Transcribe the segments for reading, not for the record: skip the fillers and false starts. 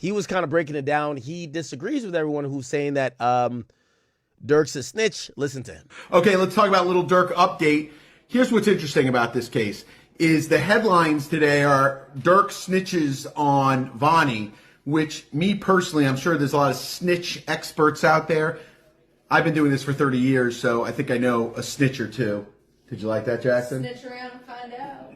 he was kind of breaking it down. He disagrees with everyone who's saying that Durk's a snitch. Listen to him. Okay, let's talk about Lil Durk update. Here's what's interesting about this case is the headlines today are Durk snitches on Vonnie, which me personally, I'm sure there's a lot of snitch experts out there. I've been doing this for 30 years, so I think I know a snitch or two. Did you like that, Jackson? Snitch around and find out.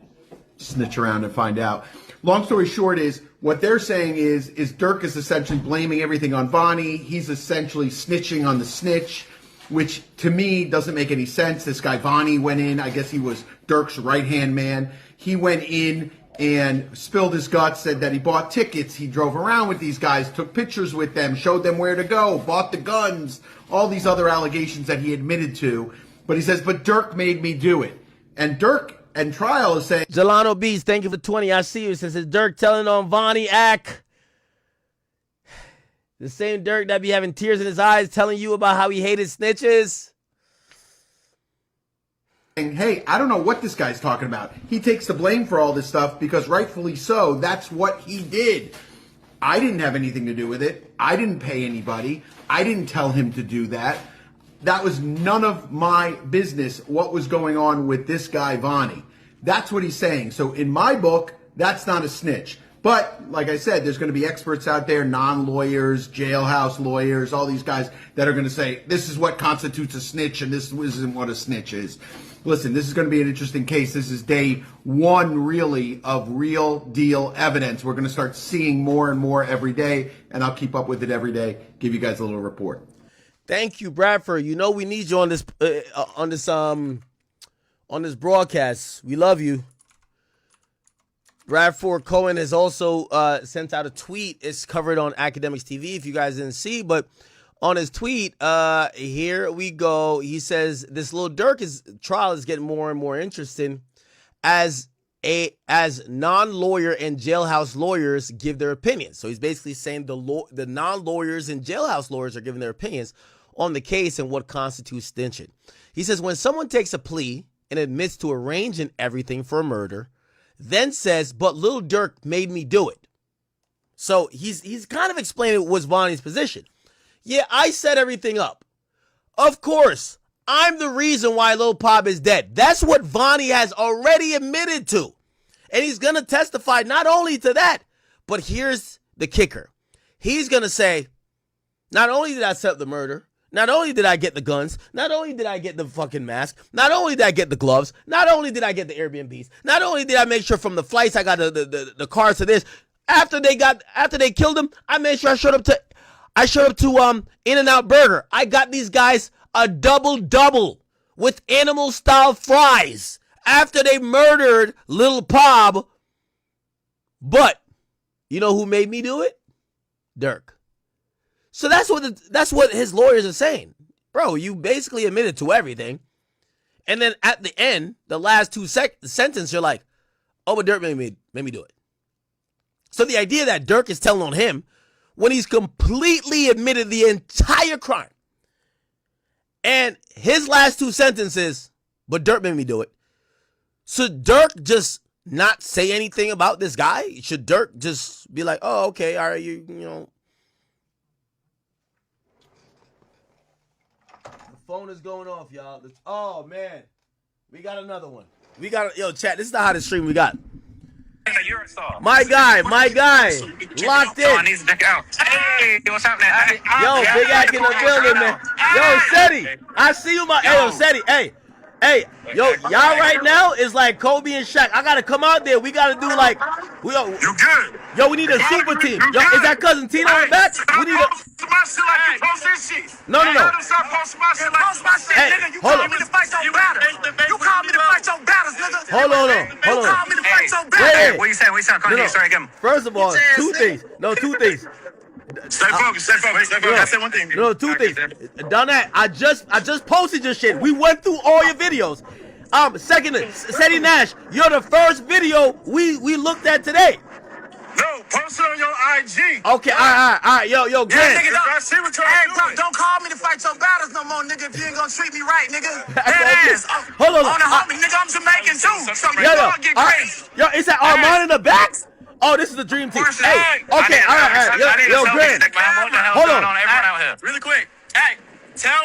Snitch around and find out. Long story short is, what they're saying is Durk is essentially blaming everything on Vonnie. He's essentially snitching on the snitch, which to me doesn't make any sense. This guy Vonnie went in. I guess he was Durk's right-hand man. He went in and spilled his guts, said that he bought tickets. He drove around with these guys, took pictures with them, showed them where to go, bought the guns, all these other allegations that he admitted to. But he says, but Durk made me do it. And Durk and trial is saying... Jelano Beats, thank you for 20. I see you. It says, Durk telling on Vonnie Ack. The same Durk that be having tears in his eyes telling you about how he hated snitches. Hey, I don't know what this guy's talking about. He takes the blame for all this stuff because rightfully so, that's what he did. I didn't have anything to do with it. I didn't pay anybody. I didn't tell him to do that. That was none of my business what was going on with this guy, Vonnie. That's what he's saying. So in my book, that's not a snitch. But like I said, there's going to be experts out there, non-lawyers, jailhouse lawyers, all these guys that are going to say, this is what constitutes a snitch and this isn't what a snitch is. Listen, this is going to be an interesting case. This is day one, really, of real deal evidence. We're going to start seeing more and more every day, and I'll keep up with it every day, give you guys a little report. Thank you, Bradford. You know we need you on this broadcast. We love you. Bradford Cohen has also sent out a tweet. It's covered on Akademiks TV if you guys didn't see, but on his tweet, here we go. He says this Lil Durk trial is getting more and more interesting as non-lawyer and jailhouse lawyers give their opinions. So he's basically saying the non-lawyers and jailhouse lawyers are giving their opinions on the case and what constitutes snitching. He says when someone takes a plea and admits to arranging everything for a murder, then says, but Lil Durk made me do it. So he's kind of explaining what's Vonnie's position. Yeah, I set everything up. Of course, I'm the reason why Lil Pop is dead. That's what Vonnie has already admitted to. And he's going to testify not only to that, but here's the kicker. He's going to say, not only did I set up the murder, not only did I get the guns, not only did I get the fucking mask, not only did I get the gloves, not only did I get the Airbnbs, not only did I make sure from the flights I got the cars to this. After they killed him, I made sure I showed up to In-N-Out Burger. I got these guys a double-double with animal-style fries after they murdered Lil Pop. But you know who made me do it? Durk. So that's what his lawyers are saying. Bro, you basically admitted to everything. And then at the end, the last two sentences, you're like, oh, but Durk made me do it. So the idea that Durk is telling on him when he's completely admitted the entire crime. And his last two sentences, but Durk made me do it. Should Durk just not say anything about this guy? Should Durk just be like, oh, okay, all right, you know. The phone is going off, y'all. Oh, man. We got another one. Yo, chat, this is the hottest stream we got. My guy, locked in. Hey, what's happening? Yo, Big Ack in the building, man. Yo, Seti, I see you, yo, Seti, hey, yo, y'all right now is like Kobe and Shaq. I gotta come out there. We gotta do like, you good? Yo, we need a super team. Yo, is that cousin Tino in the back? We need a. No. Hey, hold on. Hold on. Hey, what you saying? Come sorry, again. First of all, two things. Stay focused. I said one thing. No, two things. Done that. I just posted your shit. We went through all your videos. Second, Seti Nash, you're the first video we looked at today. No, post it on your IG. Okay, all right, yo, Grant. Hey, bro, don't call me to fight your battles no more, nigga, if you ain't gonna treat me right, nigga. That ass. Hold on. On the homie, nigga, I'm Jamaican too. So Yo, is that Armand in the back? Oh, this is the dream team. Hey, okay, all right. yo, Grant. What the hell's Hold going on. on? Everyone out here. Really quick. Hey, tell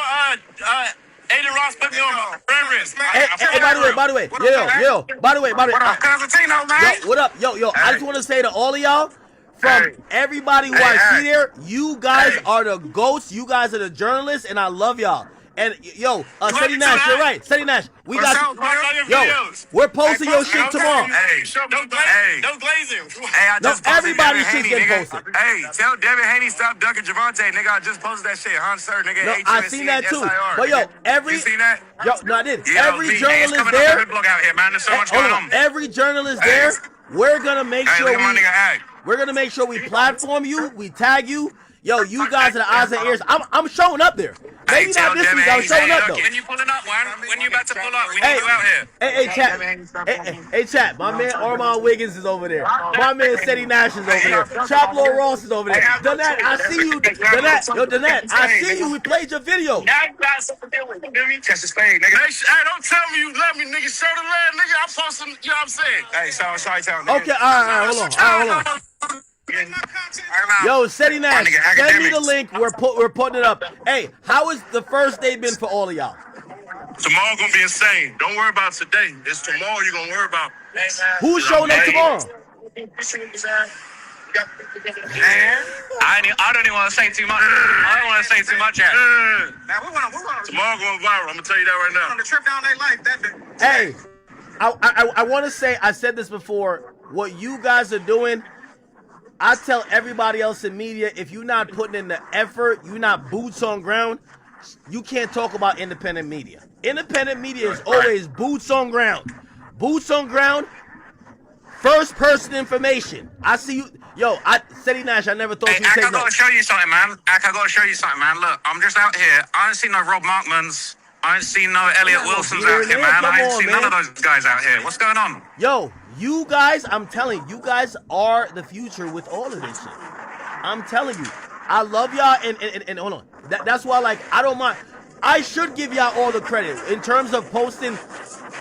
Aiden Ross put me on friend. Hey, by the way, by the way, What up, Constantino, man? yo, what up, yo, I just want to say to all of y'all, from everybody who I see there, you guys are the GOATs, you guys are the journalists, and I love y'all. And yo, Ceddy Nash, you're right. Ceddy Nash, we got you. Yo, we're posting your shit tomorrow. Hey, don't glaze him. Hey, I No, just posted everybody's Devin shit Haney, getting nigga. posted. Hey, tell Devin Haney stop ducking Javante, nigga. I just posted that shit. Sir, nigga. No, I seen that too. But yo, You seen that? yo, no, I did. Yo, Every Lee, journalist coming there, up the block out here, man. There's so much hold going on, on. every journalist there, we're gonna make Hey, sure look at my nigga Ag. we're gonna make sure we platform you, we tag you. Yo, you guys are the eyes and ears. I'm showing up there. Maybe Hey, not this tell week. I'm Devin showing Haney, up though. when you pulling up, man? When you about to pull up? We need Hey, you out here. hey, chat. Hey, chat. My man Armand Wiggins is over there. My man Ceddy Nash is over there. Chaplo Ross is over there. Donette, I see you. Donette, I see you. We played your video. Now you got something to do with it. Catch the spade, nigga. Hey, don't tell me you love me, nigga. Show the love, nigga. I'm posting, you know what I'm saying? Hey, sorry, town, nigga. Okay, all right, hold on. Yo, Ceddy Nash, send me the link. We're putting it up. Hey, how has the first day been for all of y'all? Tomorrow gonna be insane. Don't worry about today. It's tomorrow you're gonna worry about. Who's showing up tomorrow? I don't even want to say too much. I don't want to say too much yet. Now tomorrow going viral. I'm gonna tell you that right now. On the trip down their life, that Hey, I want to say, I said this before, what you guys are doing, I tell everybody else in media, if you're not putting in the effort, you're not boots on ground, you can't talk about independent media. Independent media is always boots on ground. Boots on ground, first person information. I see you. Yo, Ceddy Nash, I never thought Hey, you'd Ak, take I gotta notes. show you something, man. Ak, I gotta show you something, man. Look, I'm just out here. I ain't seen no Rob Markmans. I ain't seen no Elliot Wilsons out here, man. I ain't seen none of those guys out here. What's going on? Yo, you guys, I'm telling you, you guys are the future with all of this shit. I'm telling you, I love y'all, and hold on. That's why, like, I don't mind. I should give y'all all the credit in terms of posting.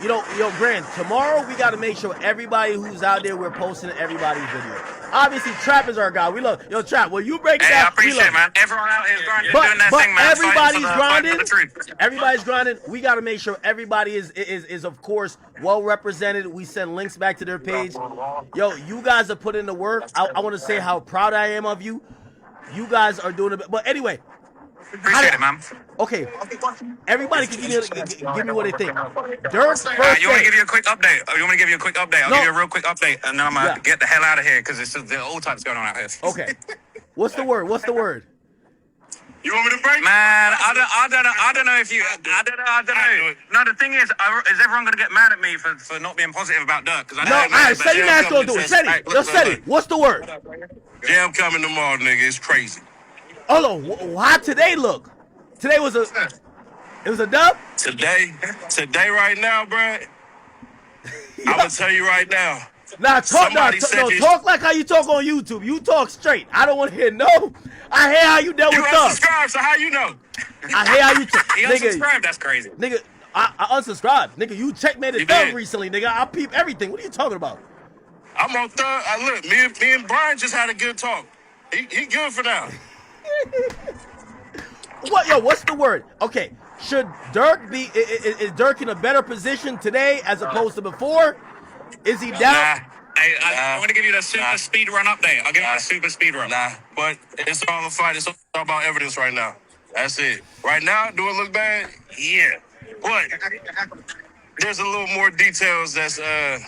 Yo, Grant, tomorrow we got to make sure everybody who's out there, we're posting everybody's video. Obviously, Trap is our guy. We love, yo, Trap, when you break it Hey, down, I appreciate it, man. Everyone out here is grinding, doing their thing, man. Everybody's Fighting for the truth. Everybody's grinding. We got to make sure everybody is of course well represented. We send links back to their page. Yo, you guys are putting in the work. I want to say how proud I am of you. You guys are doing it. But anyway, Appreciate it, man. okay, everybody can give me what they think. Durk's first You want day. me to give you a quick update? You want me to give you a quick update? I'll No. give you a real quick update, and then I'm going to Yeah. get the hell out of here because there's all types going on out here. Okay, what's the word? You want me to break? Man, I don't know if you. I don't know. No, the thing is everyone gonna get mad at me for not being positive about Durk? Because I No, know. all right, Ceddy Nash gonna do it. Ceddy, what's the word? Jam coming tomorrow, nigga. It's crazy. Hold on, how today look? Today it was a dub? Today right now, bruh. I'm gonna tell you right now. Nah, talk like how you talk on YouTube. You talk straight. I don't want to hear no. I hear how you dealt You with thugs. unsubscribed, so how you know? I hear how you He unsubscribed. That's crazy. Nigga, I unsubscribed. Nigga, you checkmated You thug did. recently, nigga. I peep everything. What are you talking about? I'm on third. Look, me and Brian just had a good talk. He good for now. What's the word? Okay, should Durk be? Is Durk in a better position today as opposed to before? Is he down? I'm gonna give you the super speed run update. I'll give you the super speed run. Nah, but it's all a fight. It's all about evidence right now. That's it. Right now, do it look bad? Yeah. But there's a little more details that's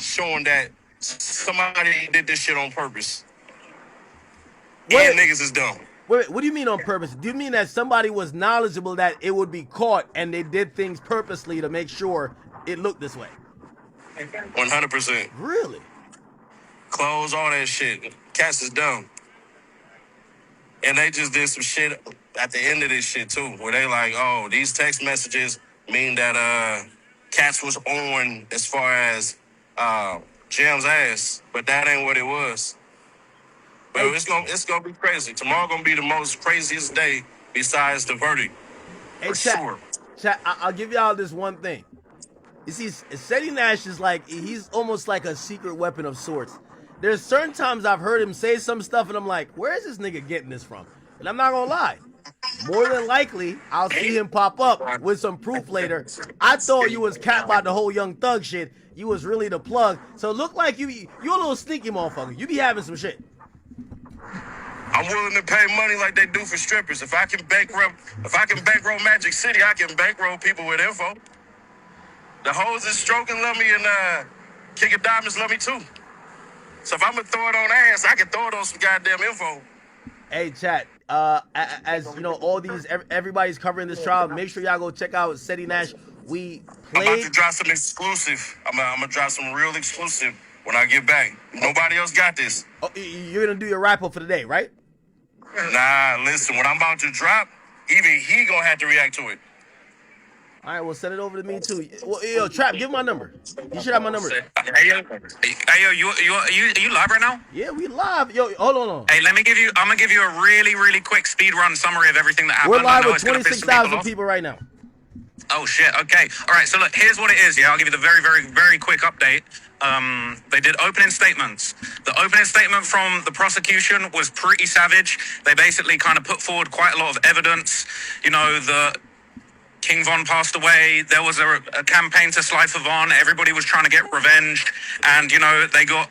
showing that somebody did this shit on purpose. And niggas is dumb. Wait, what do you mean on purpose? Do you mean that somebody was knowledgeable that it would be caught and they did things purposely to make sure it looked this way? 100%. Really? Clothes, all that shit. Cats is dumb. And they just did some shit at the end of this shit too, where they like, oh, these text messages mean that Cats was on as far as Jam's ass, but that ain't what it was. But it's gonna be crazy. Tomorrow gonna be the most craziest day besides the verdict. Hey, For sure. Chat, I'll give y'all this one thing. You see, Ceddy Nash is like, he's almost like a secret weapon of sorts. there's certain times I've heard him say some stuff, and I'm like, where is this nigga getting this from? And I'm not gonna lie. More than likely, I'll see him pop up with some proof later. I thought you was capped about the whole Young Thug shit. You was really the plug. So it looked like you're a little sneaky motherfucker. You be having some shit. I'm willing to pay money like they do for strippers. If I can bankroll Magic City, I can bankroll people with info. The hoes is stroking love me, and King of Diamonds love me too. So if I'm gonna throw it on ass, I can throw it on some goddamn info. Hey, chat. As you know, everybody's covering this trial. Make sure y'all go check out Seti Nash. I'm about to drop some exclusive. I'm gonna drop some real exclusive when I get back. Nobody else got this. Oh, you're gonna do your wrap up for the day, right? Nah, listen. When I'm about to drop, even he gonna have to react to it. All right, well, send it over to me too. Well, yo, Trap, give my number. You should have my number. Hey yo, you live right now? Yeah, we live. Yo, hold on. Hey, I'm gonna give you a really quick speed run summary of everything that happened. We're live with 26,000 people right now. Oh shit. Okay. All right. So look, here's what it is. Yeah, I'll give you the very quick update. They did opening statements. The opening statement from the prosecution was pretty savage. They basically kind of put forward quite a lot of evidence. You know, King Von passed away. There was a campaign to slide for Von. Everybody was trying to get revenge. And, you know, they got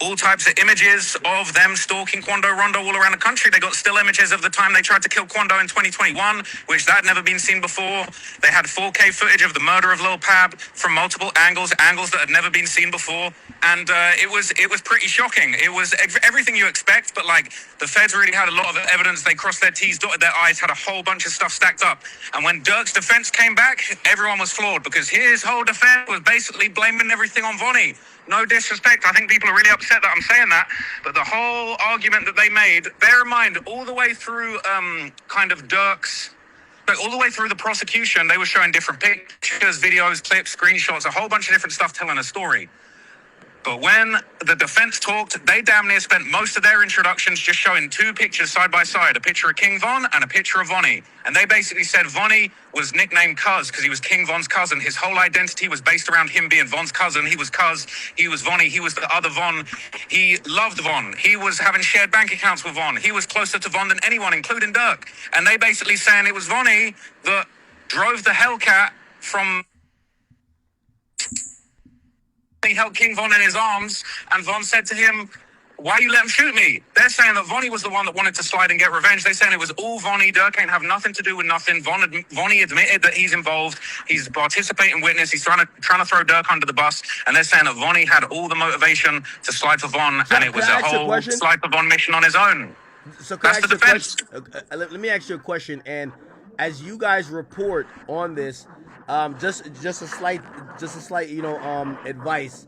all types of images of them stalking Quando Rondo all around the country. They got still images of the time they tried to kill Quando in 2021, which that had never been seen before. They had 4K footage of the murder of Lil Pab from multiple angles that had never been seen before. And it was pretty shocking. It was everything you expect, but like the feds really had a lot of evidence. They crossed their T's, dotted their I's, had a whole bunch of stuff stacked up. And when Durk's defense came back, everyone was floored because his whole defense was basically blaming everything on Vonnie. No disrespect, I think people are really upset that I'm saying that, but the whole argument that they made, bear in mind, all the way through kind of Durk's, all the way through the prosecution, they were showing different pictures, videos, clips, screenshots, a whole bunch of different stuff telling a story. But when the defense talked, they damn near spent most of their introductions just showing two pictures side by side, a picture of King Von and a picture of Vonnie. And they basically said Vonnie was nicknamed Cuz because he was King Von's cousin. His whole identity was based around him being Von's cousin. He was Cuz, he was Vonnie, he was the other Von. He loved Von. He was having shared bank accounts with Von. He was closer to Von than anyone, including Durk. And they basically saying it was Vonnie that drove the Hellcat from... He held King Von in his arms, and Von said to him, "Why you let him shoot me?" They're saying that Vonnie was the one that wanted to slide and get revenge. They're saying it was all Vonnie. Durk ain't have nothing to do with nothing. Vonnie admitted that he's involved. He's a participating witness. He's trying to throw Durk under the bus. And they're saying that Vonnie had all the motivation to slide for Von, and it was a whole slide for Von mission on his own. So that's the defense. Let me ask you a question. And as you guys report on this, just a slight, advice.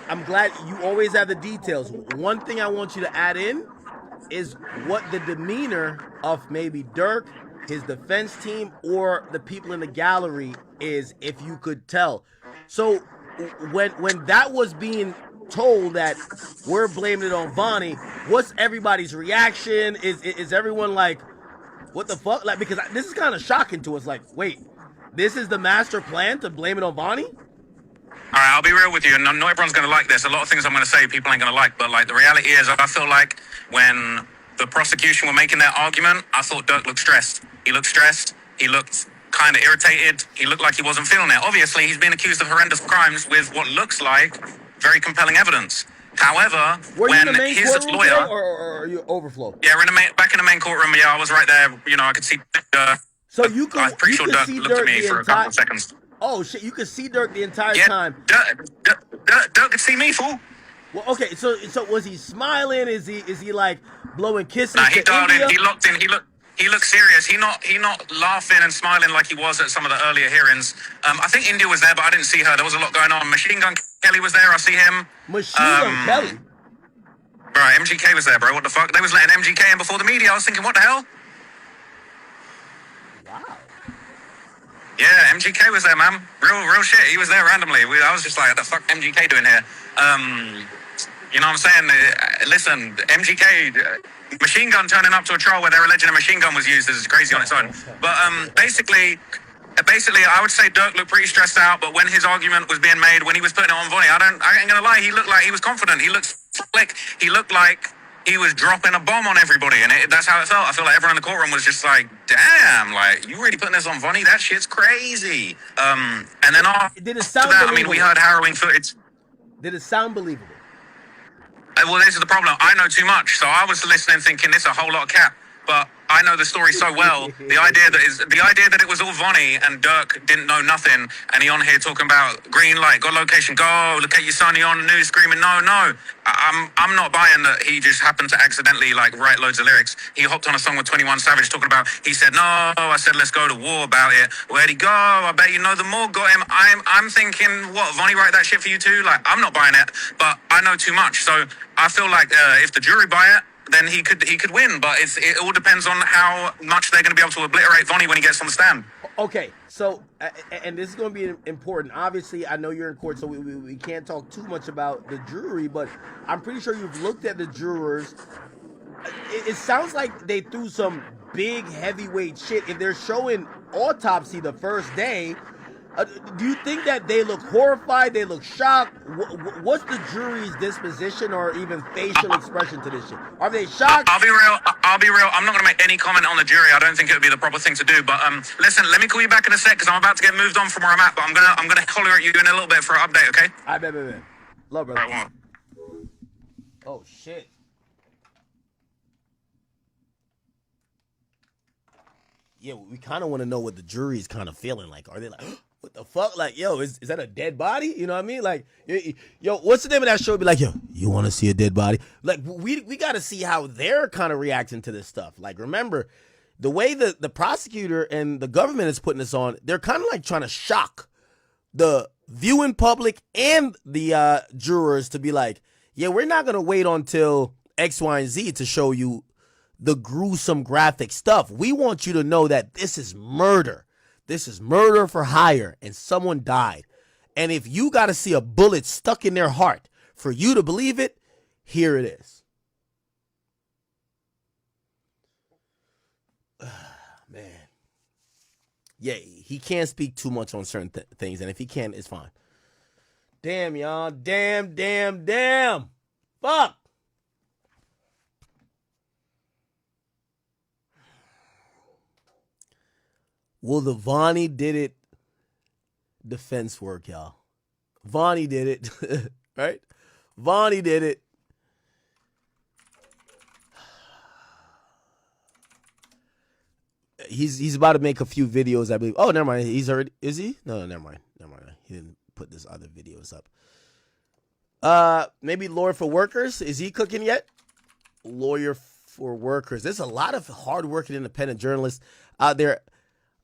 I'm glad you always have the details. One thing I want you to add in is what the demeanor of maybe Durk, his defense team, or the people in the gallery is, if you could tell. So when that was being told that we're blaming it on Vonnie, what's everybody's reaction? Is everyone like, what the fuck? Like, because this is kind of shocking to us. Like, wait, this is the master plan to blame it on Vonnie? All right, I'll be real with you. Not everyone's going to like this. A lot of things I'm going to say people ain't going to like. But like the reality is, I feel like when the prosecution were making their argument, I thought Durk looked stressed. He looked stressed. He looked kind of irritated. He looked like he wasn't feeling it. Obviously, he's been accused of horrendous crimes with what looks like very compelling evidence. However, were when you in the main his courtroom lawyer, today, or are you overflow? Yeah, we're back in the main courtroom. Yeah, I was right there. You know, I could see. So you could. I'm pretty sure Durk see looked at me for a couple of seconds. Oh shit! You could see Durk the entire time. Durk could see me, fool. Well, okay. So was he smiling? Is he like blowing kisses? Nah, he dialed India? in. He locked in. He looked serious. He not laughing and smiling like he was at some of the earlier hearings. I think India was there, but I didn't see her. There was a lot going on. Machine Gun Kelly was there. I see him. Machine Gun Kelly. Bro, MGK was there, bro. What the fuck? They was letting MGK in before the media. I was thinking, what the hell? Wow. Yeah, MGK was there, man. Real shit. He was there randomly. I was just like, what the fuck MGK doing here? You know what I'm saying? Listen, MGK, Machine Gun turning up to a trial where they're alleging a machine gun was used is crazy on its own. But basically, basically, I would say Durk looked pretty stressed out, but when his argument was being made, when he was putting it on Vonnie, I ain't gonna lie, he looked like he was confident. He looked slick. He looked like he was dropping a bomb on everybody, and that's how it felt. I feel like everyone in the courtroom was just like, damn, like, you really putting this on Vonnie? That shit's crazy. And then after Did it sound that, believable? I mean, we heard harrowing footage. Did it sound believable? Well, this is the problem. I know too much, so I was listening, thinking this is a whole lot of cap. But I know the story so well. The idea that it was all Vonnie and Durk didn't know nothing, and he on here talking about green light, got location, go look at your sonny on the news screaming, no. I'm not buying that he just happened to accidentally like write loads of lyrics. He hopped on a song with 21 Savage talking about. He said no. I said let's go to war about it. Where'd he go? I bet you know the more got him. I'm thinking what Vonnie write that shit for you too? Like I'm not buying it, but I know too much. So I feel like if the jury buy it, then he could win, but it all depends on how much they're going to be able to obliterate Vonnie when he gets on the stand. Okay, so and this is going to be important. Obviously, I know you're in court, so we can't talk too much about the jury, but I'm pretty sure you've looked at the jurors. It sounds like they threw some big heavyweight shit. If they're showing autopsy the first day, do you think that they look horrified? They look shocked? What's the jury's disposition or even facial expression to this shit? Are they shocked? I'll be real. I'm not going to make any comment on the jury. I don't think it would be the proper thing to do. But listen, let me call you back in a sec because I'm about to get moved on from where I'm at. But I'm gonna holler at you in a little bit for an update. Okay? I bet. Love, brother. All right, Oh shit. Yeah, we kind of want to know what the jury's kind of feeling like. Are they like, what the fuck? Like, yo, is that a dead body? You know what I mean? Like, yo, what's the name of that show? Be like, yo, you want to see a dead body? Like, we got to see how they're kind of reacting to this stuff. Like, remember, the way the prosecutor and the government is putting this on, they're kind of like trying to shock the viewing public and the jurors to be like, yeah, we're not going to wait until X, Y, and Z to show you the gruesome graphic stuff. We want you to know that this is murder. This is murder for hire, and someone died. And if you got to see a bullet stuck in their heart for you to believe it, here it is. Man. Yeah, he can't speak too much on certain things, and if he can, it's fine. Damn, y'all. Damn. Fuck. Will the Vonnie did it defense work, y'all? Vonnie did it, right? Vonnie did it. He's about to make a few videos, I believe. Oh, never mind. He's already, is he? No, never mind. He didn't put this other videos up. Maybe lawyer for workers. Is he cooking yet? Lawyer for workers. There's a lot of hardworking independent journalists out there.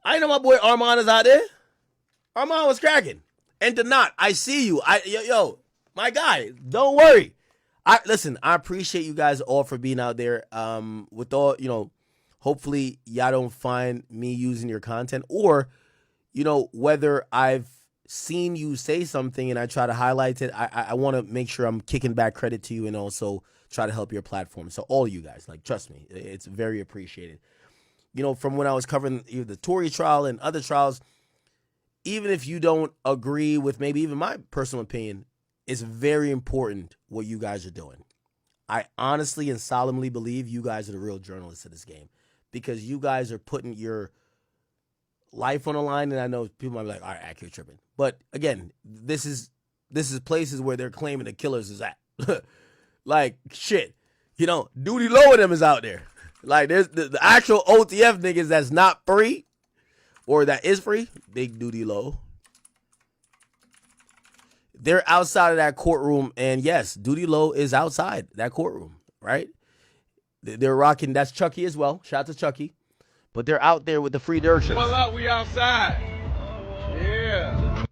I know my boy Armand is out there. Armand was cracking. And to not, I see you. Yo, my guy, don't worry. Listen, I appreciate you guys all for being out there. With all, hopefully y'all don't find me using your content, or, whether I've seen you say something and I try to highlight it, I want to make sure I'm kicking back credit to you and also try to help your platform. So all you guys, trust me, it's very appreciated. From when I was covering either the Tory trial and other trials, even if you don't agree with maybe even my personal opinion, it's very important what you guys are doing. I honestly and solemnly believe you guys are the real journalists of this game, because you guys are putting your life on the line. And I know people might be like, all right, accurate tripping. But again, this is places where they're claiming the killers is at. Like, shit, Duty Low of them is out there. Like, there's the actual OTF niggas that's not free, or that is free, Big Duty Low. They're outside of that courtroom, and yes, Duty Low is outside that courtroom, right? They're rocking, that's Chucky as well. Shout out to Chucky. But they're out there with the Free Durk shirts. Pull up, we outside. Yeah.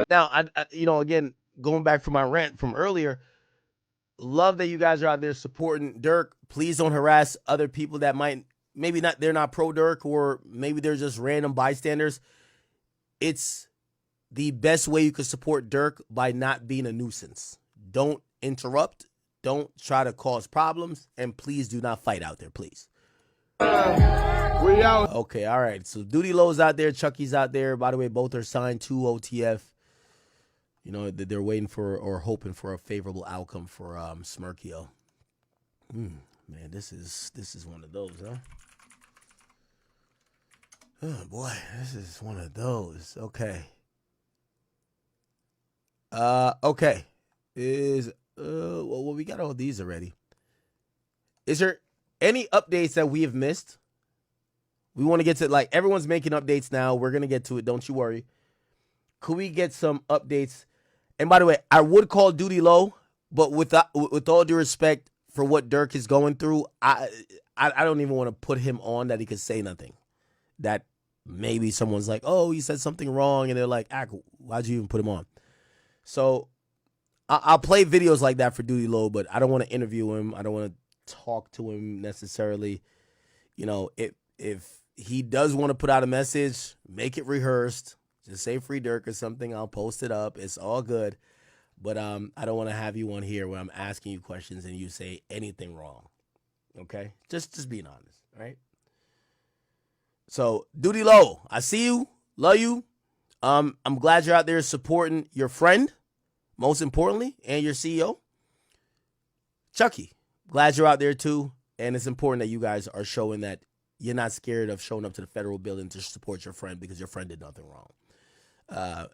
Now, I again, going back from my rant from earlier, love that you guys are out there supporting Durk. Please don't harass other people that might, maybe not, they're not pro Durk, or maybe they're just random bystanders. It's the best way you can support Durk by not being a nuisance. Don't interrupt. Don't try to cause problems. And please do not fight out there, please. We out. Okay, all right. So Duty Low's out there. Chucky's out there. By the way, both are signed to OTF. You know, they're waiting for or hoping for a favorable outcome for Smirkio. Man, this is one of those, huh? Oh boy, this is one of those. Okay. Okay. Well, we got all these already. Is there any updates that we have missed? We want to get to, like, everyone's making updates now. We're gonna get to it. Don't you worry. Could we get some updates? And by the way, I would call Duty Low, but with all due respect for what Durk is going through, I don't even want to put him on that he could say nothing. That maybe someone's like, oh, he said something wrong, and they're like, why'd you even put him on? So I'll play videos like that for Duty Low, but I don't want to interview him. I don't want to talk to him necessarily. You know, if he does want to put out a message, make it rehearsed. Just say Free Durk or something. I'll post it up. It's all good. But I don't want to have you on here where I'm asking you questions and you say anything wrong. Okay? Just being honest, right? So, Duty Low, I see you. Love you. I'm glad you're out there supporting your friend, most importantly, and your CEO. Chucky, glad you're out there too. And it's important that you guys are showing that you're not scared of showing up to the federal building to support your friend because your friend did nothing wrong. I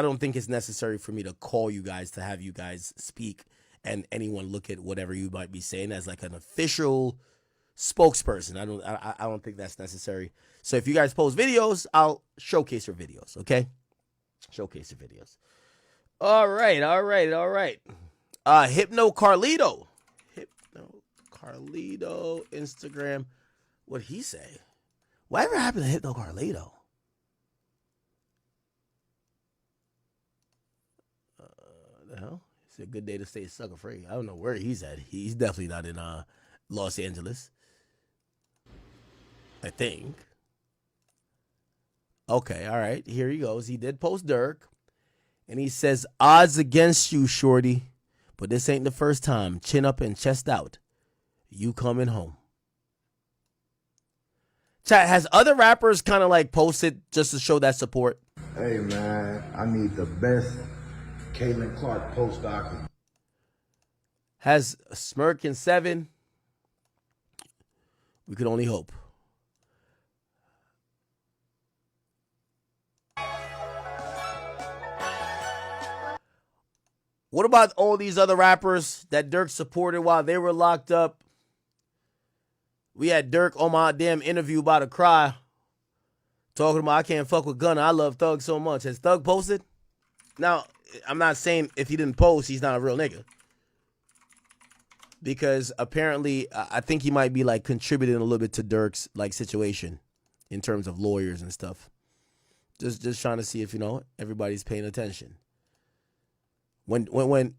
don't think it's necessary for me to call you guys to have you guys speak and anyone look at whatever you might be saying as like an official spokesperson. I don't think that's necessary. So if you guys post videos, I'll showcase your videos, okay? Showcase your videos. All right. Hypno Carlito, Instagram. What'd he say? Whatever happened to Hypno Carlito? The hell? It's a good day to stay sucker free. I don't know where he's at. He's definitely not in Los Angeles, I think. Okay, all right. Here he goes. He did post Durk, and he says, "Odds against you, shorty, but this ain't the first time. Chin up and chest out. You coming home." Chat, has other rappers kind of like posted just to show that support? Hey man, I need the best Caitlin Clark postdoc. Has Smirk and Seven? We could only hope. What about all these other rappers that Durk supported while they were locked up? We had Durk on my damn interview about to cry, talking about I can't fuck with Gunna. I love Thug so much. Has Thug posted? Now, I'm not saying if he didn't post, he's not a real nigga. Because apparently, I think he might be like contributing a little bit to Durk's like situation in terms of lawyers and stuff. Just trying to see if, you know, everybody's paying attention. When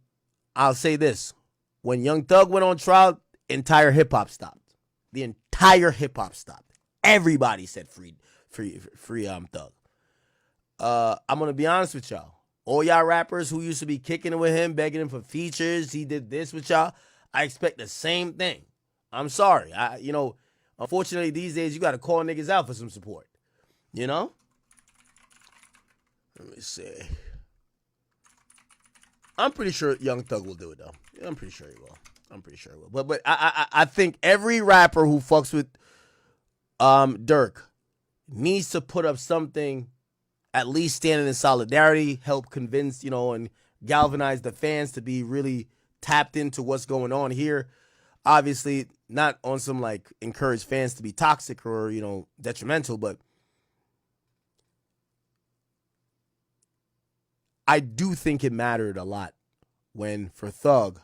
I'll say this, when Young Thug went on trial, entire hip hop stopped. The entire hip hop stopped. Everybody said free Thug. I'm gonna be honest with y'all. All y'all rappers who used to be kicking it with him, begging him for features, he did this with y'all. I expect the same thing. I'm sorry. Unfortunately these days you gotta call niggas out for some support. You know? Let me see. I'm pretty sure Young Thug will do it though. I'm pretty sure he will. But I think every rapper who fucks with Durk needs to put up something, at least standing in solidarity, help convince, and galvanize the fans to be really tapped into what's going on here. Obviously, not on some like encourage fans to be toxic or, detrimental, but I do think it mattered a lot when, for Thug,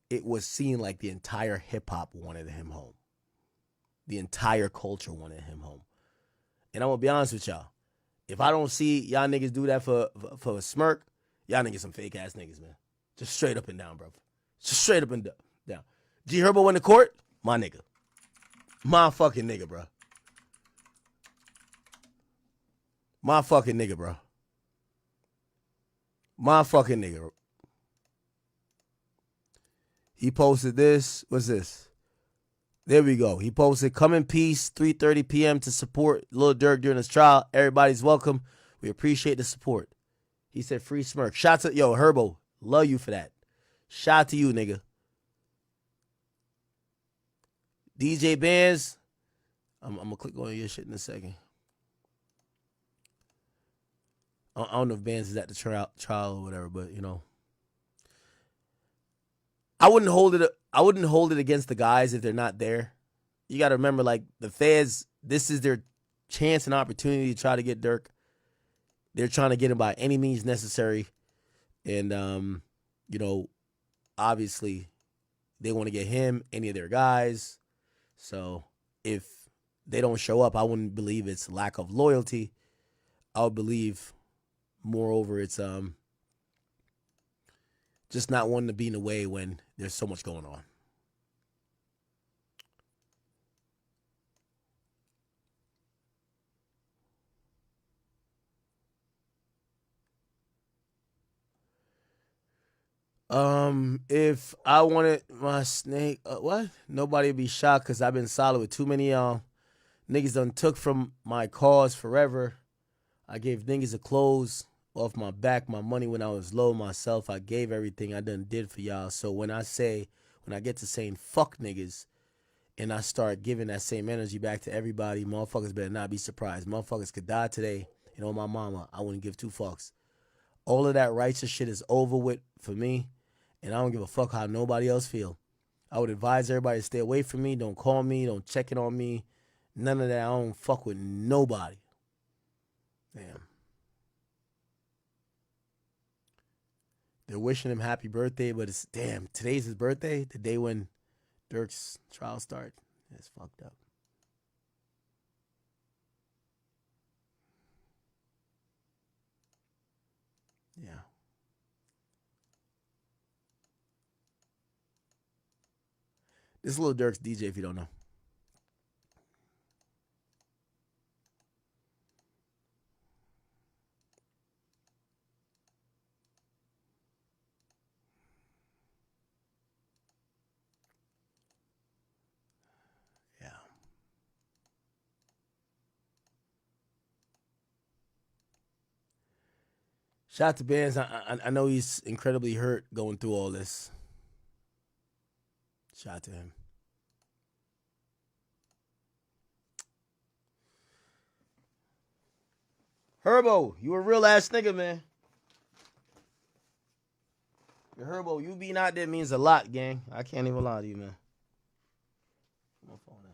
it was seen like the entire hip-hop wanted him home. The entire culture wanted him home. And I'm going to be honest with y'all. If I don't see y'all niggas do that for a Smirk, y'all niggas some fake-ass niggas, man. Just straight up and down, bro. Just straight up and down. G Herbo went to court? My nigga. My fucking nigga, bro. My fucking nigga, bro. My fucking nigga. He posted this. What's this? There we go. He posted, "Come in peace, 3:30 p.m. to support Lil Durk during his trial. Everybody's welcome. We appreciate the support." He said, "Free smirk." Shout to, yo, Herbo. Love you for that. Shout out to you, nigga. DJ Bands. I'm going to click on your shit in a second. I don't know if Bands is at the trial or whatever, but, you know. I wouldn't hold it against the guys if they're not there. You got to remember, like, the feds, this is their chance and opportunity to try to get Durk. They're trying to get him by any means necessary. And, you know, obviously, they want to get him, any of their guys. So if they don't show up, I wouldn't believe it's lack of loyalty. I would believe, moreover, it's just not wanting to be in the way when there's so much going on. If I wanted my snake, what? Nobody would be shocked because I've been solid with too many niggas done took from my cause forever. I gave niggas a clothes off my back, my money when I was low myself. I gave everything I done did for y'all. So when I get to saying fuck niggas and I start giving that same energy back to everybody, motherfuckers better not be surprised. Motherfuckers could die today. And on my mama, I wouldn't give two fucks. All of that righteous shit is over with for me. And I don't give a fuck how nobody else feel. I would advise everybody to stay away from me. Don't call me. Don't check in on me. None of that. I don't fuck with nobody. Damn. They're wishing him happy birthday, but it's, damn, today's his birthday, the day when Durk's trial starts. It's fucked up. Yeah. This is Lil Durk's DJ, if you don't know. Yeah. Shout out to Bands. I know he's incredibly hurt going through all this. Shout out to him. Herbo, you a real ass nigga, man. Herbo, you being out there means a lot, gang. I can't even lie to you, man. My phone now.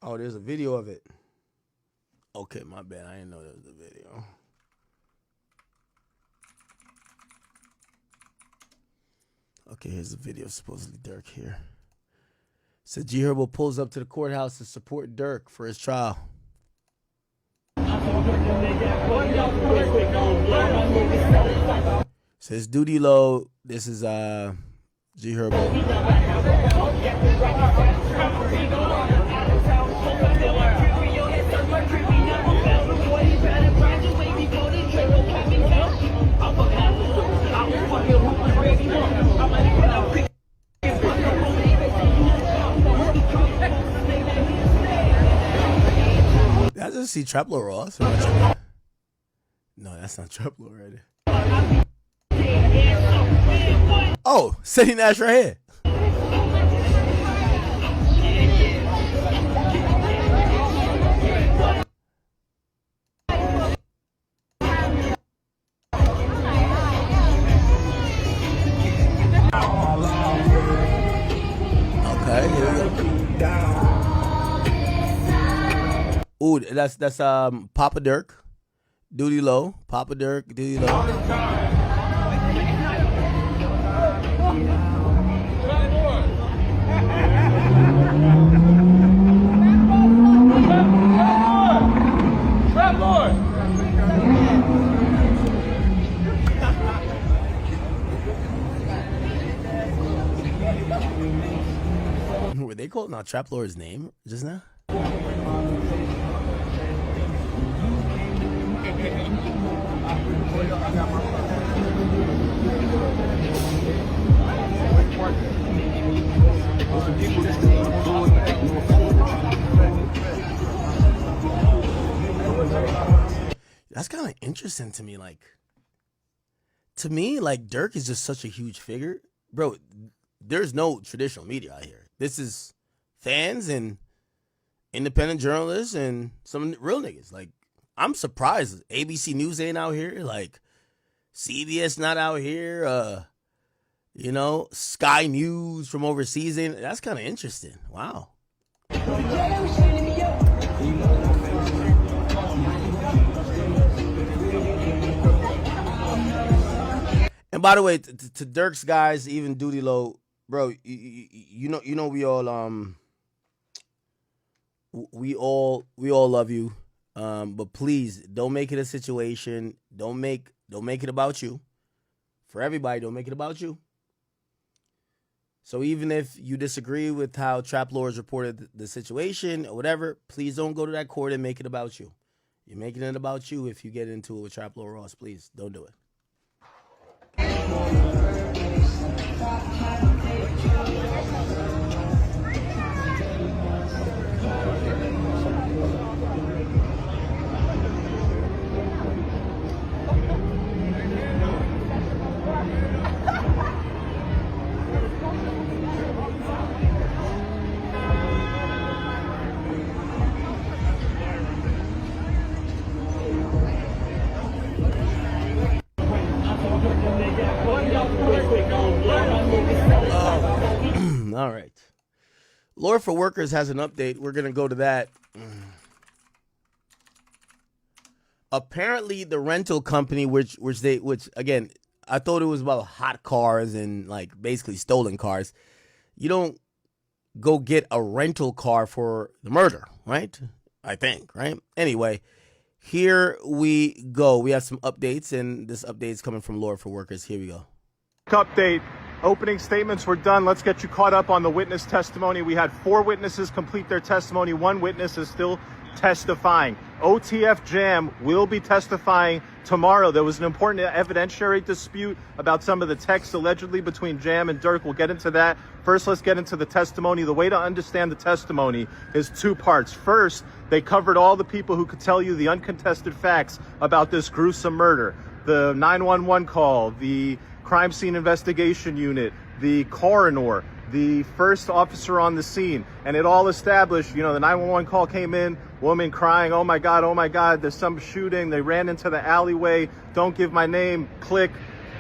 Oh, there's a video of it. Okay, my bad. I didn't know there was a video. Okay, here's the video. Supposedly Durk here. Said G Herbo pulls up to the courthouse to support Durk for his trial. Says duty low. This is G Herbo. Did I just see Traplo Ross? No, that's not Traplo right there. Oh, City Nash right here. Okay, here we go. Ooh, that's Papa Durk, Duty Low, Papa Durk, Duty Low. call not Trap Lord's name just now? That's kind of interesting to me. Like, Durk is just such a huge figure. Bro, there's no traditional media out here. This is fans and independent journalists and some real niggas. Like, I'm surprised ABC News ain't out here. Like, CBS not out here. Sky News from overseas ain't. That's kind of interesting. Wow. And by the way, to Durk's guys, even Duty Low, bro, you know we all love you, but please don't make it a situation. Don't make it about you. For everybody, don't make it about you. So even if you disagree with how Trap Lords reported the situation or whatever, please don't go to that court and make it about you. You're making it about you if you get into it with Trap Lord Ross. Please don't do it. All right. Lord for Workers has an update. We're going to go to that. Apparently the rental company, which again, I thought it was about hot cars and like basically stolen cars. You don't go get a rental car for the murder, right? I think, right? Anyway, here we go. We have some updates, and this update is coming from Lord for Workers. Here we go. Update. Opening statements were done. Let's get you caught up on the witness testimony. We had 4 witnesses complete their testimony. 1 witness is still testifying. OTF Jam will be testifying tomorrow. There was an important evidentiary dispute about some of the texts allegedly between Jam and Durk. We'll get into that. First, let's get into the testimony. The way to understand the testimony is 2 parts. First, they covered all the people who could tell you the uncontested facts about this gruesome murder. The 911 call, the crime scene investigation unit, the coroner, the first officer on the scene, and it all established, the 911 call came in, woman crying, oh my God, there's some shooting, they ran into the alleyway, don't give my name, click.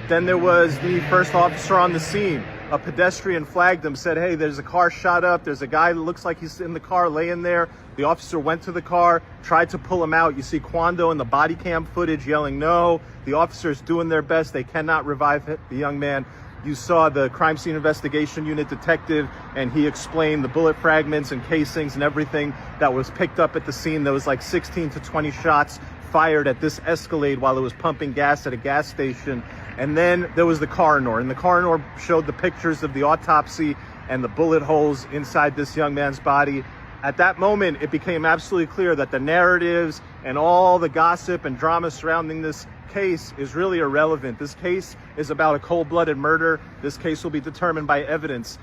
Then there was the first officer on the scene. A pedestrian flagged him, said, hey, there's a car shot up, there's a guy that looks like he's in the car laying there. The officer went to the car, tried to pull him out. You see Quando in the body cam footage yelling no. The officer's doing their best. They cannot revive the young man. You saw the crime scene investigation unit detective, and he explained the bullet fragments and casings and everything that was picked up at the scene. There was like 16 to 20 shots fired at this Escalade while it was pumping gas at a gas station. And then there was the coroner, and the coroner showed the pictures of the autopsy and the bullet holes inside this young man's body. At that moment, it became absolutely clear that the narratives and all the gossip and drama surrounding this case is really irrelevant. This case is about a cold-blooded murder. This case will be determined by evidence.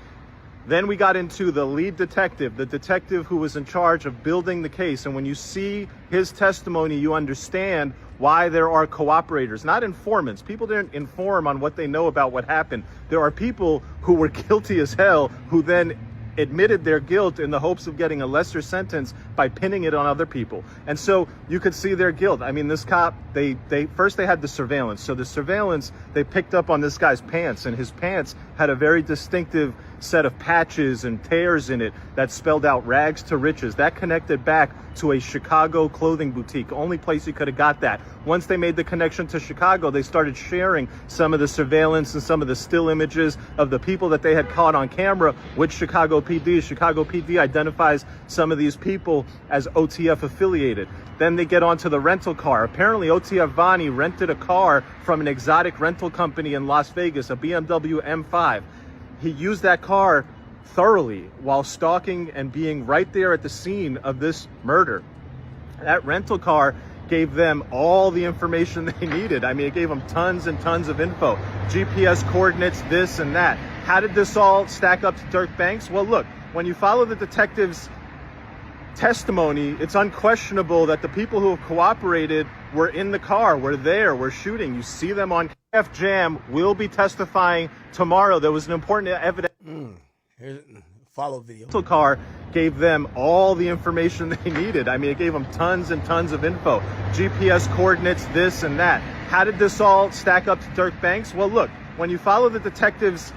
Then we got into the lead detective, the detective who was in charge of building the case. And when you see his testimony, you understand why there are cooperators, not informants. People didn't inform on what they know about what happened. There are people who were guilty as hell who then admitted their guilt in the hopes of getting a lesser sentence by pinning it on other people. And so you could see their guilt. I mean, this cop, they first they had the surveillance. So the surveillance, they picked up on this guy's pants, and his pants had a very distinctive set of patches and tears in it that spelled out rags to riches. That connected back to a Chicago clothing boutique, only place you could have got that. Once they made the connection to Chicago, they started sharing some of the surveillance and some of the still images of the people that they had caught on camera with Chicago PD. Chicago PD identifies some of these people as OTF affiliated. Then they get onto the rental car. Apparently OTF Vani rented a car from an exotic rental company in Las Vegas, a BMW M5. He used that car thoroughly while stalking and being right there at the scene of this murder. That rental car gave them all the information they needed. I mean, it gave them tons and tons of info, GPS coordinates, this and that. How did this all stack up to Durk Banks? Well, look, when you follow the detective's testimony, it's unquestionable that the people who have cooperated were in the car, were there, were shooting. You see them on F Jam, will be testifying tomorrow. There was an important evidence. Here's follow video. The rental car gave them all the information they needed. I mean, it gave them tons and tons of info, GPS coordinates, this and that. How did this all stack up to Durk Banks? Well, look, when you follow the detective's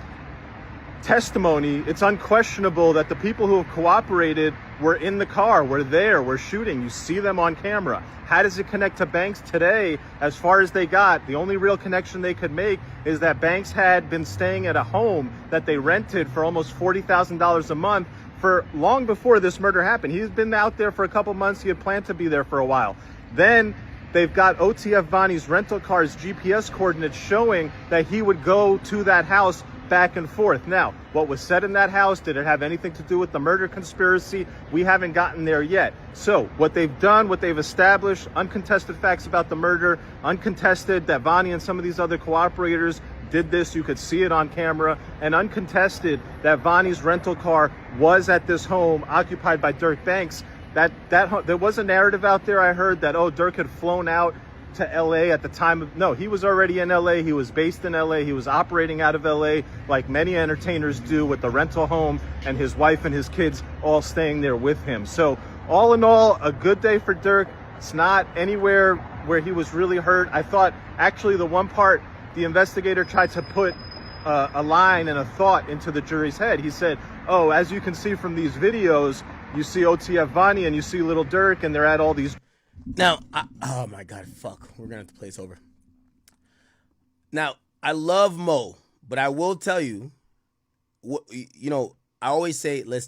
testimony, it's unquestionable that the people who have cooperated were in the car, were there, were shooting. You see them on camera. How does it connect to Banks today? As far as they got, the only real connection they could make is that Banks had been staying at a home that they rented for almost $40,000 a month for long before this murder happened. He's been out there for a couple months. He had planned to be there for a while. Then they've got OTF Bonnie's rental car's GPS coordinates showing that he would go to that house back and forth. Now, what was said in that house, did it have anything to do with the murder conspiracy? We haven't gotten there yet. So what they've done, what they've established, uncontested facts about the murder, uncontested that Vonnie and some of these other cooperators did this, you could see it on camera, and uncontested that Vonnie's rental car was at this home occupied by Durk Banks. There was a narrative out there, I heard, that, oh, Durk had flown out to LA at the time of, no, he was already in LA. He was based in LA. He was operating out of LA like many entertainers do, with the rental home and his wife and his kids all staying there with him. So all in all, a good day for Durk. It's not anywhere where he was really hurt. I thought actually the one part the investigator tried to put a line and a thought into the jury's head. He said, oh, as you can see from these videos, you see OTF Vonnie and you see Lil Durk, and they're at all these. Now, oh my God, fuck. We're going to have to play this over. Now, I love Mo, but I will tell you, you know, I always say, let's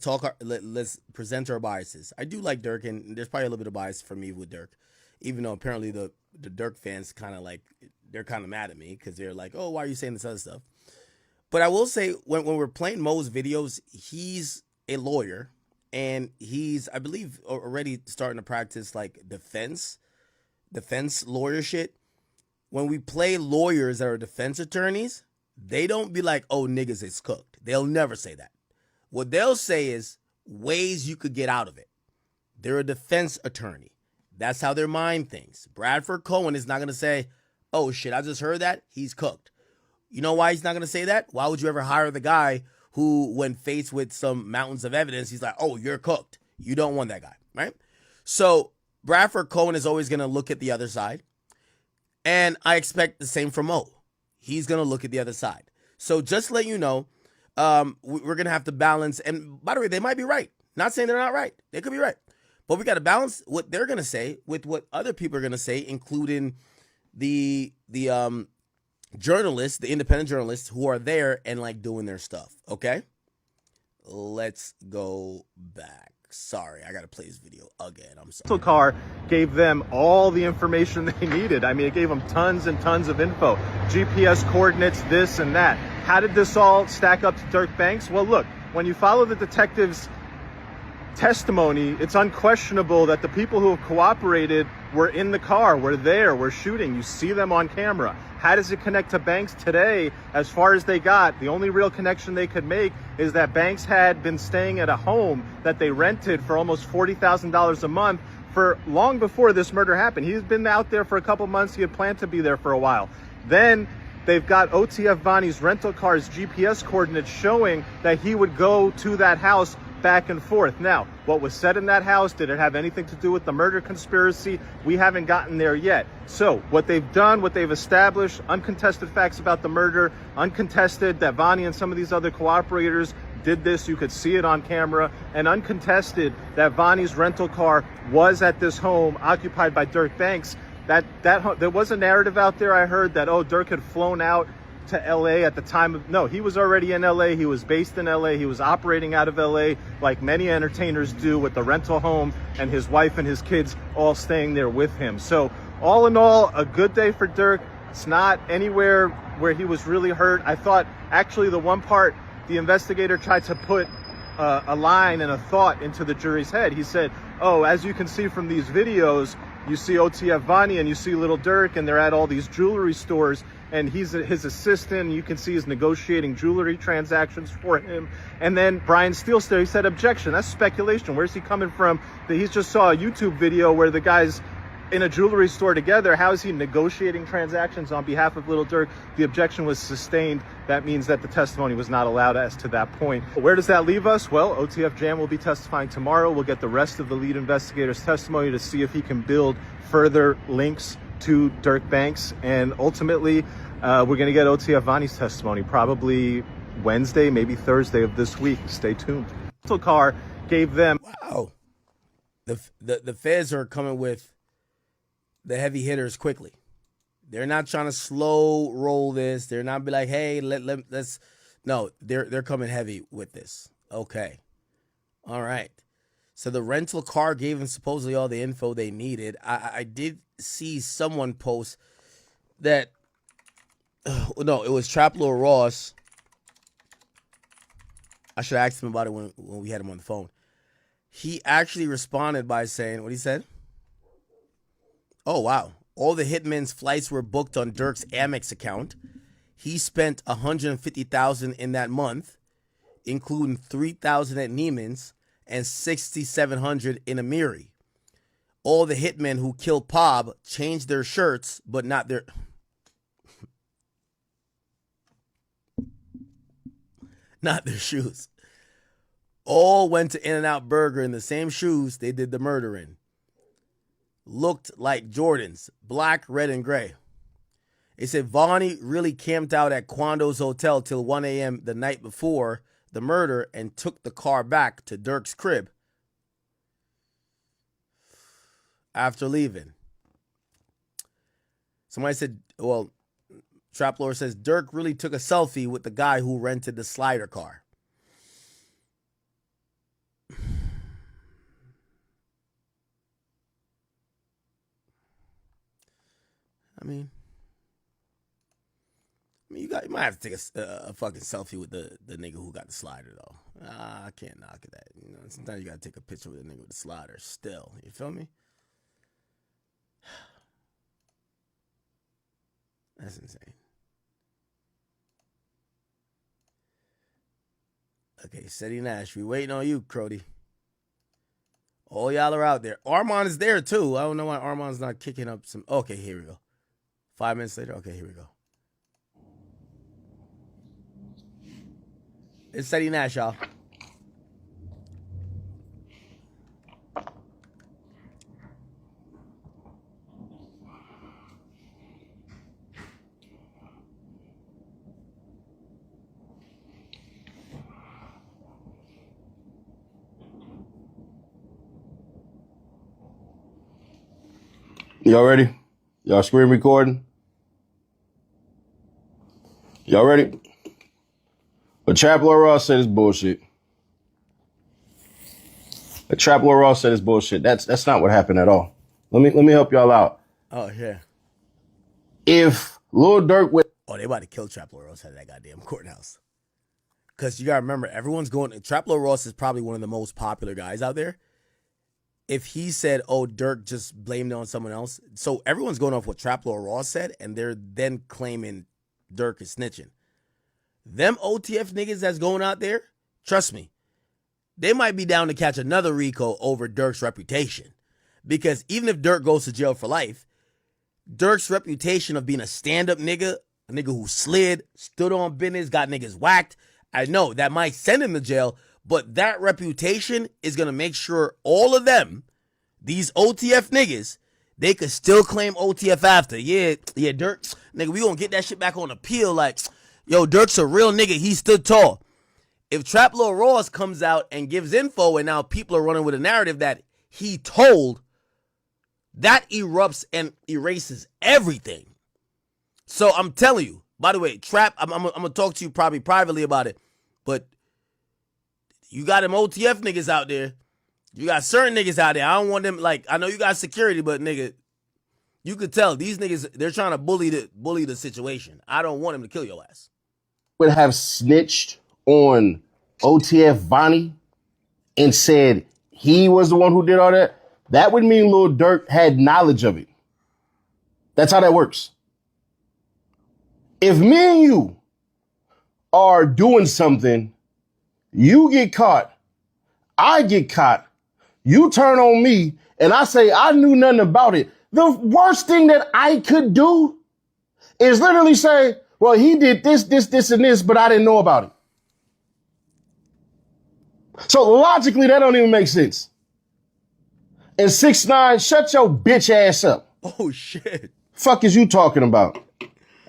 present our biases. I do like Durk, and there's probably a little bit of bias for me with Durk, even though apparently the Durk fans kind of like, they're kind of mad at me because they're like, oh, why are you saying this other stuff? But I will say, when we're playing Mo's videos, he's a lawyer. And he's, I believe, already starting to practice like defense lawyer shit. When we play lawyers that are defense attorneys, they don't be like, oh, niggas, it's cooked. They'll never say that. What they'll say is ways you could get out of it. They're a defense attorney. That's how their mind thinks. Bradford Cohen is not going to say, oh, shit, I just heard that. He's cooked. You know why he's not going to say that? Why would you ever hire the guy who, when faced with some mountains of evidence, he's like, oh, you're cooked. You don't want that guy, right? So Bradford Cohen is always going to look at the other side. And I expect the same from Mo. He's going to look at the other side. So just to let you know, we're going to have to balance. And by the way, they might be right. Not saying they're not right. They could be right. But we got to balance what they're going to say with what other people are going to say, including the journalists, the independent journalists who are there and like doing their stuff. Okay, let's go back. Sorry, I gotta play this video again. I'm sorry. Rental car gave them all the information they needed. I mean, it gave them tons and tons of info, GPS coordinates, this and that. How did this all stack up to Durk Banks? Well, look, when you follow the detective's testimony, it's unquestionable that the people who have cooperated were in the car, were there, were shooting. You see them on camera. How does it connect to Banks today? As far as they got, the only real connection they could make is that Banks had been staying at a home that they rented for almost $40,000 a month for long before this murder happened. He's been out there for a couple months. He had planned to be there for a while. Then they've got OTF Bonnie's rental car's GPS coordinates showing that he would go to that house back and forth. Now, what was said in that house, did it have anything to do with the murder conspiracy? We haven't gotten there yet. So what they've done, what they've established, uncontested facts about the murder, uncontested that Vonnie and some of these other cooperators did this, you could see it on camera, and uncontested that Vonnie's rental car was at this home occupied by Durk Banks. There was a narrative out there, I heard, that, oh, Durk had flown out to LA at the time of, no, he was already in LA. He was based in LA. He was operating out of LA like many entertainers do, with the rental home and his wife and his kids all staying there with him. So all in all, a good day for Durk. It's not anywhere where he was really hurt. I thought actually the one part the investigator tried to put a line and a thought into the jury's head. He said, oh, as you can see from these videos, you see OTF Vani and you see Lil Durk, and they're at all these jewelry stores, and he's his assistant. You can see he's negotiating jewelry transactions for him. And then Brian Steele's there. He said, objection. That's speculation. Where's he coming from? That he just saw a YouTube video where the guy's in a jewelry store together. How is he negotiating transactions on behalf of Lil Durk? The objection was sustained. That means that the testimony was not allowed as to that point. Where does that leave us? Well, OTF Jam will be testifying tomorrow. We'll get the rest of the lead investigator's testimony to see if he can build further links to Durk Banks. And ultimately, we're going to get OTF Vani's testimony probably Wednesday, maybe Thursday of this week. Stay tuned. Rental car gave them... Wow. The feds are coming with the heavy hitters quickly. They're not trying to slow roll this. They're not be like, hey, let's. No, they're coming heavy with this. Okay. All right. So the rental car gave them supposedly all the info they needed. I did see someone post that, no, it was Trap Lil Ross. I should have asked him about it when we had him on the phone. He actually responded by saying, what he said? Oh, wow. All the hitmen's flights were booked on Durk's Amex account. He spent $150,000 in that month, including $3,000 at Neiman's and $6,700 in Amiri. All the hitmen who killed Pob changed their shirts, but not their shoes. All went to In-N-Out Burger in the same shoes they did the murder in. Looked like Jordans, black, red, and gray. They said Vonnie really camped out at Quando's hotel till 1 a.m. the night before the murder and took the car back to Durk's crib after leaving. Somebody said, well, Trap Lord says Durk really took a selfie with the guy who rented the slider car. I mean, you might have to take a fucking selfie with the nigga who got the slider, though. I can't knock it that. You know, sometimes you gotta take a picture with the nigga with the slider still. You feel me? That's insane. Okay, Seti Nash, we waiting on you, Crody. All y'all are out there. Armand is there, too. I don't know why Armand's not kicking up some... Okay, here we go. 5 minutes later? Okay, here we go. It's Seti Nash, y'all. Y'all ready? Y'all screen recording? Y'all ready? But Trap Lil Ross said it's bullshit. But Trap Lil Ross said it's bullshit. That's not what happened at all. Let me help y'all out. Oh, yeah. If Lil Durk would... Oh, they about to kill Trap Lil Ross at that goddamn courthouse. Because you got to remember, everyone's going... Trap Lil Ross is probably one of the most popular guys out there. If he said, oh, Durk just blamed it on someone else. So everyone's going off what Trap Lil Ross said, and they're then claiming Durk is snitching. Them OTF niggas that's going out there, trust me, they might be down to catch another RICO over Durk's reputation. Because even if Durk goes to jail for life, Durk's reputation of being a stand-up nigga, a nigga who slid, stood on business, got niggas whacked, I know that might send him to jail, but that reputation is going to make sure all of them, these OTF niggas, they could still claim OTF after. Yeah, Durk, nigga, we going to get that shit back on appeal. Like, yo, Durk's a real nigga. He stood tall. If Trap Lil Ross comes out and gives info and now people are running with a narrative that he told, that erupts and erases everything. So I'm telling you, by the way, Trap, I'm going to talk to you probably privately about it, but you got them OTF niggas out there. You got certain niggas out there. I don't want them, like, I know you got security, but nigga, you could tell these niggas, they're trying to bully the situation. I don't want them to kill your ass. Would have snitched on OTF Vonnie, and said he was the one who did all that, that would mean Lil Durk had knowledge of it. That's how that works. If me and you are doing something, you get caught, I get caught, you turn on me, and I say I knew nothing about it, the worst thing that I could do is literally say, well, he did this, and this, but I didn't know about it. So logically, that don't even make sense. And 6ix9ine, shut your bitch ass up. Oh, shit. Fuck is you talking about?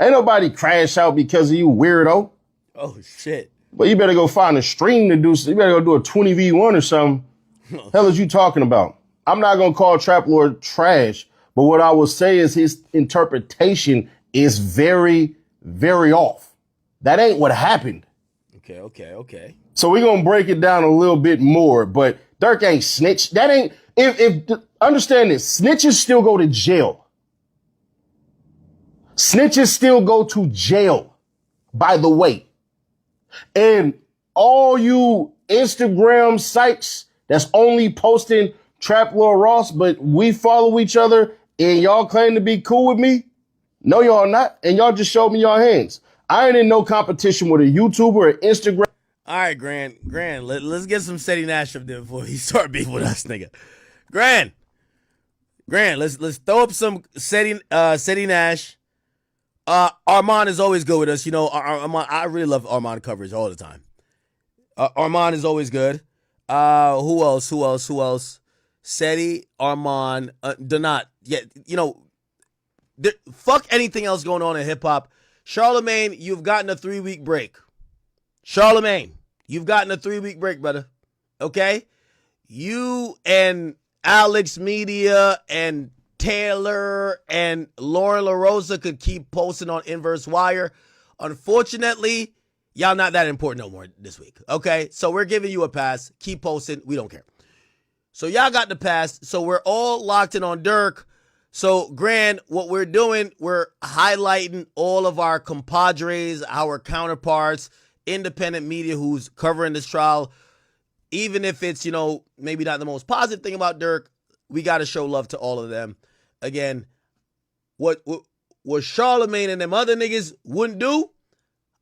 Ain't nobody crash out because of you, weirdo. Oh, shit. But you better go find a stream to do. You better go do a 20v1 or something. Hell is you talking about? I'm not going to call Trap Lord trash, but what I will say is his interpretation is very, very off. That ain't what happened. Okay. So we're going to break it down a little bit more, but Durk ain't snitch. That ain't, if understand this, snitches still go to jail. Snitches still go to jail, by the way. And all you Instagram sites that's only posting Trap Lord Ross, but we follow each other and y'all claim to be cool with me? No, y'all not. And y'all just showed me your hands. I ain't in no competition with a YouTuber or Instagram. All right, Grand, let's get some Seti Nash up there before he start beefing with us, nigga. Grand, let's throw up some Seti Nash. Armand is always good with us. You know, Armand, I really love Armand coverage all the time. Armand is always good. Who else? Seti, Armand, Donat. Yeah, you know, fuck anything else going on in hip hop. Charlemagne, you've gotten a 3-week break. Charlemagne, you've gotten a 3-week break, brother. Okay? You and Alex Media and Taylor and Lauren LaRosa could keep posting on Inverse Wire. Unfortunately, y'all not that important no more this week. Okay? So we're giving you a pass. Keep posting. We don't care. So y'all got the pass. So we're all locked in on Durk. So, Grand, what we're doing, we're highlighting all of our compadres, our counterparts, independent media who's covering this trial. Even if it's, you know, maybe not the most positive thing about Durk, we got to show love to all of them. Again, what Charlemagne and them other niggas wouldn't do,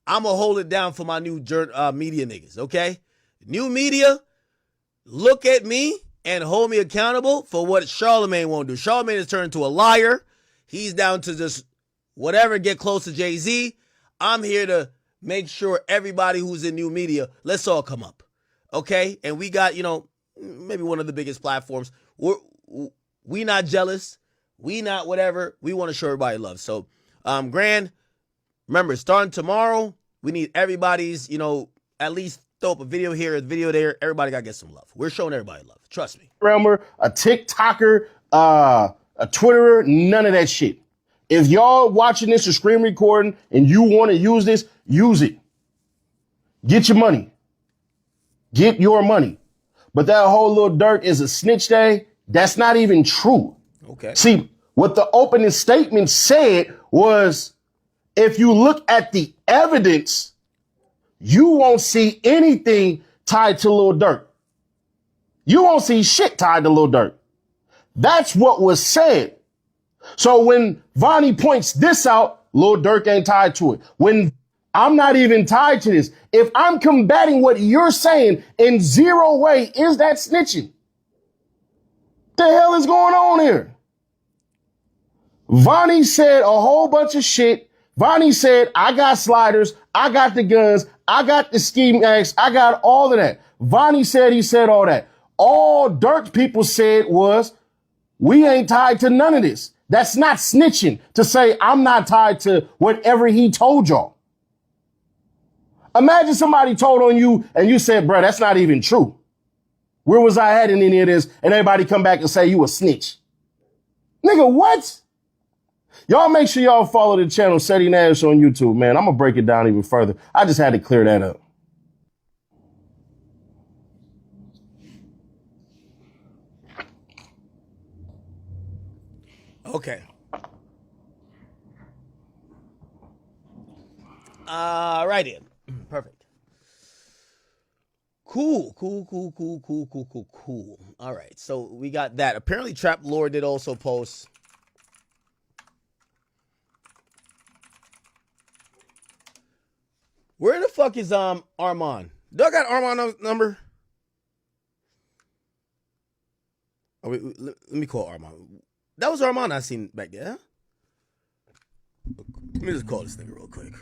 I'm going to hold it down for my new media niggas, okay? New media, look at me and hold me accountable for what Charlemagne won't do. Charlemagne has turned into a liar. He's down to just whatever, get close to Jay-Z. I'm here to make sure everybody who's in new media, let's all come up, okay? And we got, you know, maybe one of the biggest platforms. We not jealous. We not whatever. We want to show everybody love. So, Grand, remember, starting tomorrow, we need everybody's, you know, at least throw up a video here, a video there. Everybody got to get some love. We're showing everybody love. Trust me. A TikToker, a Twitterer, none of that shit. If y'all watching this or screen recording and you want to use this, use it. Get your money. Get your money. But that whole Lil Durk is a snitch day, that's not even true. Okay. See, what the opening statement said was, if you look at the evidence, you won't see anything tied to Lil Durk. You won't see shit tied to Lil Durk. That's what was said. So when Vonnie points this out, Lil Durk ain't tied to it. When I'm not even tied to this. If I'm combating what you're saying, in zero way is that snitching. The hell is going on here? Vonnie said a whole bunch of shit. Vonnie said, I got sliders, I got the guns, I got the ski masks, I got all of that. Vonnie said he said all that. All Durk people said was, we ain't tied to none of this. That's not snitching to say I'm not tied to whatever he told y'all. Imagine somebody told on you and you said, bro, that's not even true. Where was I at in any of this? And everybody come back and say you a snitch. Nigga, what? Y'all make sure y'all follow the channel Seti Nash on YouTube, man. I'm going to break it down even further. I just had to clear that up. Okay. Right in. Perfect. Cool. All right, so we got that. Apparently, Trap Lord did also post. Where the fuck is Armand? Do I got Armand's number? Oh, wait, let me call Armand. That was Armand I seen back there. Let me just call this nigga real quick.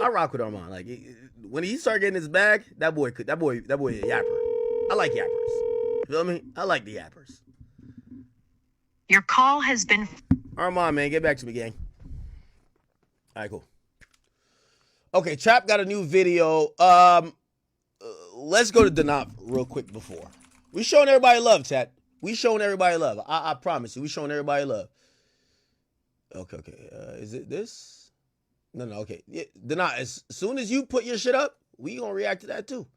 I rock with Armand. Like when he started getting his bag, that boy a yapper. I like yappers. You feel me? I like the yappers. Your call has been. Armand, man, get back to me, gang. All right, cool. Okay, Trap got a new video. Let's go to Denop real quick before. We showing everybody love, chat. We showing everybody love. I promise you, we showing everybody love. Okay. Is it this? No, okay. Yeah, Denop, as soon as you put your shit up, we gonna react to that too.